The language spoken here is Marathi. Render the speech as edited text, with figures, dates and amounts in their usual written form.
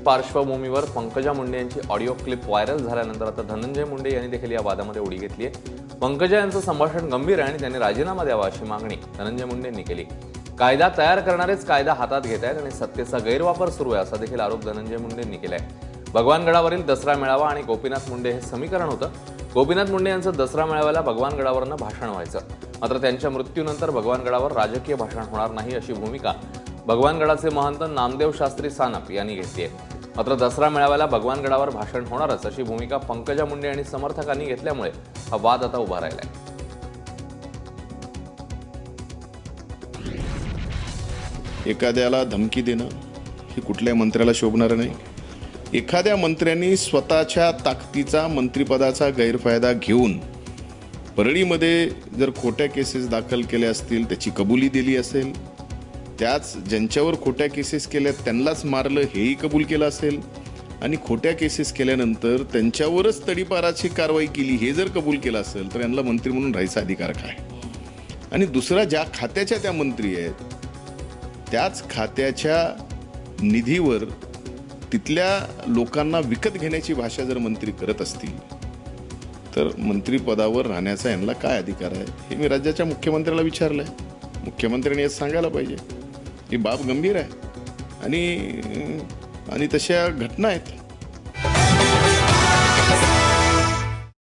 पार्श्वभूमीवर पंकजा मुंडे यांची ऑडिओ क्लिप व्हायरल झाल्यानंतर आता धनंजय मुंडे यांनी देखील या वादामध्ये उडी घेतली आहे। पंकजा यांचं संभाषण गंभीर आहे आणि त्यांनी राजीनामा द्यावा अशी मागणी धनंजय मुंडेंनी केली। कायदा तयार करणारेच कायदा हातात घेत आहेत आणि सत्तेचा गैरवापर सुरू आहे असा देखील आरोप धनंजय मुंडेंनी केलाय। भगवानगडावरील दसरा मेळावा आणि गोपीनाथ मुंडे हे समीकरण होतं। गोपीनाथ मुंडे यांचं दसरा मेळाव्याला भगवानगडावरनं भाषण व्हायचं, मात्र त्यांच्या मृत्यूनंतर भगवानगडावर राजकीय भाषण होणार नाही अशी भूमिका भगवानगडाचे महंत नामदेव शास्त्री सानप यांनी घेतली आहे। मात्र दसरा मेळाव्याला भगवानगडावर भाषण होणारच अशी भूमिका पंकजा मुंडे आणि समर्थकांनी घेतल्यामुळे हा वाद आता उभा राहिलाय। एखाद्याला धमकी देणं हे कुठल्या मंत्र्याला शोभणारं नाही। एखाद्या मंत्र्यांनी स्वतःच्या ताकदीचा मंत्रिपदाचा गैरफायदा घेऊन परळीमध्ये जर खोट्या केसेस दाखल केल्या असतील, त्याची कबुली दिली असेल, त्याच ज्यांच्यावर खोट्या केसेस केल्या त्यांनाच मारलं हेही कबूल केलं असेल आणि खोट्या केसेस केल्यानंतर त्यांच्यावरच तडीपाराची कारवाई केली हे जर कबूल केलं असेल तर यांना मंत्री म्हणून राहायचा अधिकार काय? आणि दुसरा, ज्या खात्याच्या त्या मंत्री आहेत त्याच खात्याच्या निधीवर तिथल्या लोकांना विकत घेण्याची भाषा जर मंत्री करत असतील तर मंत्रिपदावर राहण्याचा यांना काय अधिकार आहे हे मी राज्याच्या मुख्यमंत्र्याला विचारलंय। मुख्यमंत्र्यांनी हे सांगायला पाहिजे। ही बाब गंभीर आहे आणि तशा घटना आहेत।